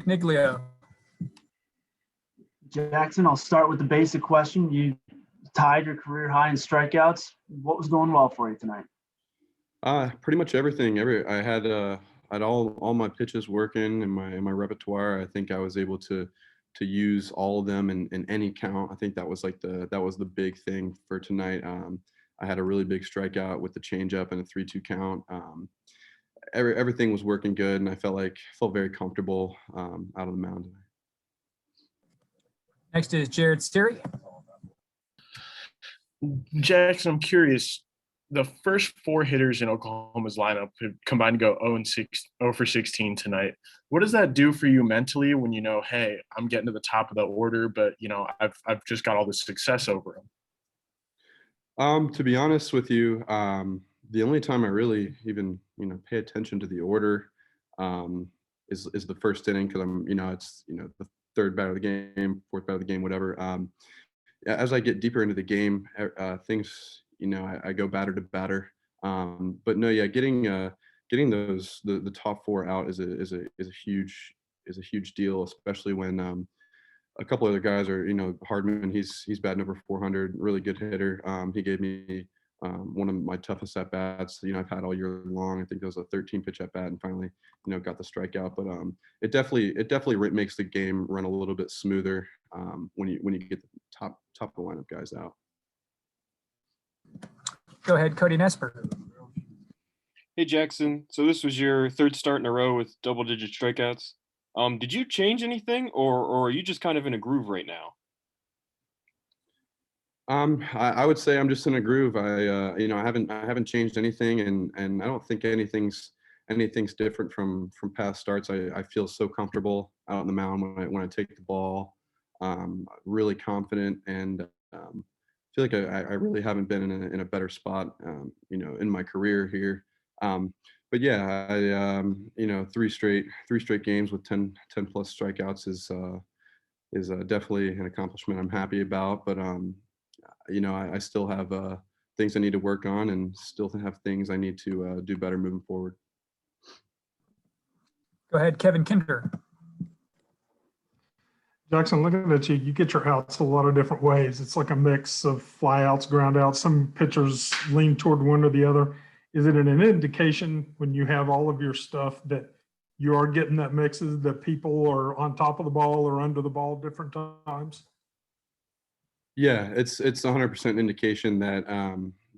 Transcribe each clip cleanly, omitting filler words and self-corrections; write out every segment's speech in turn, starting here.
Niglio. Jackson, I'll start with the basic question. You tied your career high in strikeouts. What was going well for you tonight? Pretty much everything. I had all my pitches working in my repertoire. I think I was able to use all of them in any count. I think that was the big thing for tonight. I had a really big strikeout with the changeup and a 3-2 count. Everything was working good, and I felt very comfortable out of the mound. Next is Jared Stary. Jackson, I'm curious. The first four hitters in Oklahoma's lineup combined to go 0 for 16 tonight. What does that do for you mentally when you know, hey, I'm getting to the top of the order, but I've just got all this success over them? To be honest with you, the only time I really even pay attention to the order is the first inning, because it's the third batter of the game, fourth batter of the game, whatever. As I get deeper into the game, things. I go batter to batter. But no, yeah, getting those the top four out is a huge deal, especially when a couple other guys are, Hardman, he's batting over 400, really good hitter. He gave me one of my toughest at bats I've had all year long. I think it was a 13 pitch at bat, and finally got the strikeout. But it definitely makes the game run a little bit smoother when you get the top of the lineup guys out. Go ahead, Cody Nesper. Hey, Jackson. So this was your third start in a row with double-digit strikeouts. Did you change anything, or are you just kind of in a groove right now? I would say I'm just in a groove. I haven't changed anything, and I don't think anything's different from past starts. I feel so comfortable out on the mound when I take the ball. Really confident, and feel like I really haven't been in a better spot, in my career here. But yeah, I three straight games with 10 plus strikeouts is definitely an accomplishment I'm happy about. But I still have things I need to work on, and still have things I need to do better moving forward. Go ahead, Kevin Kinder. Jackson, looking at you, you get your outs a lot of different ways. It's like a mix of fly outs, ground outs. Some pitchers lean toward one or the other. Is it an indication when you have all of your stuff that you are getting that mixes, that people are on top of the ball or under the ball different times? Yeah, it's 100% indication that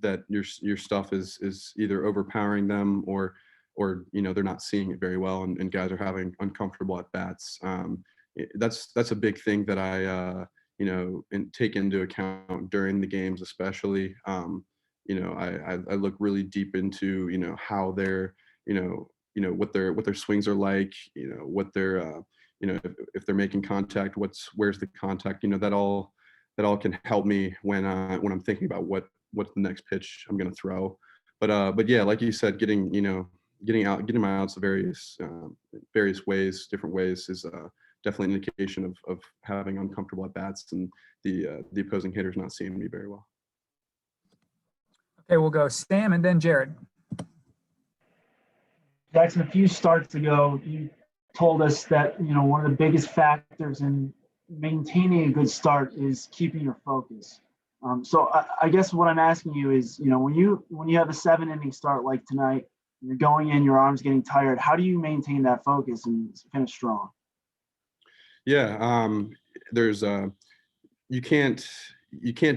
that your stuff is either overpowering them or they're not seeing it very well, and guys are having uncomfortable at bats. That's a big thing that I take into account during the games, especially. I look really deep into how they're what their swings are like, what they're if they're making contact, where's the contact, that all can help me when I'm thinking about what's the next pitch I'm going to throw. But yeah, like you said, getting my outs various ways, different ways is definitely an indication of having uncomfortable at bats and the opposing hitters not seeing me very well. Okay, we'll go Sam and then Jared. Jackson, a few starts ago, you told us that one of the biggest factors in maintaining a good start is keeping your focus. So I guess what I'm asking you is, when you have a 7-inning start like tonight, you're going in, your arm's getting tired. How do you maintain that focus and finish strong? Yeah, there's you can't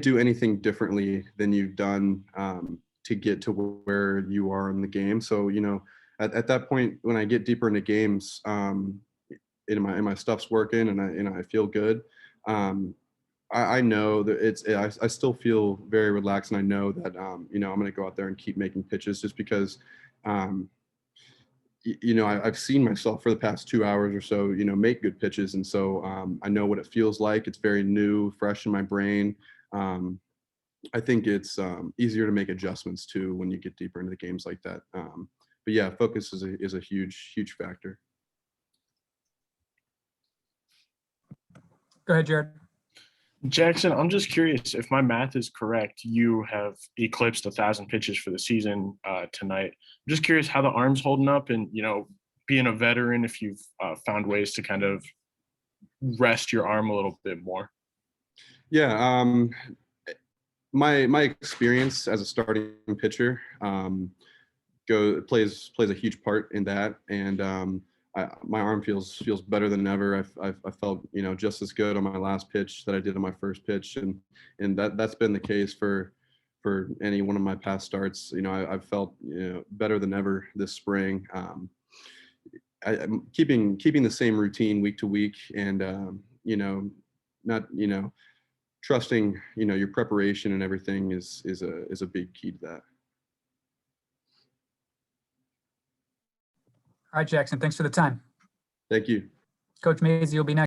do anything differently than you've done to get to where you are in the game. So at that point, when I get deeper into games, my stuff's working and I feel good. I know that I still feel very relaxed, and I know that I'm going to go out there and keep making pitches, just because I've seen myself for the past 2 hours or so, make good pitches. And so I know what it feels like. It's very new, fresh in my brain. I think it's easier to make adjustments too when you get deeper into the games like that. But yeah, focus is a huge factor. Go ahead, Jared. Jackson, I'm just curious, if my math is correct, you have eclipsed 1,000 pitches for the season tonight. I'm just curious how the arm's holding up, and being a veteran, if you've found ways to kind of rest your arm a little bit more. Yeah, my experience as a starting pitcher plays a huge part in that, and my arm feels better than ever. I felt just as good on my last pitch that I did on my first pitch, and that's been the case for any one of my past starts. I've felt better than ever this spring. I'm keeping the same routine week to week, and not trusting your preparation and everything is a big key to that. All right, Jackson, thanks for the time. Thank you. Coach Mazey will be next.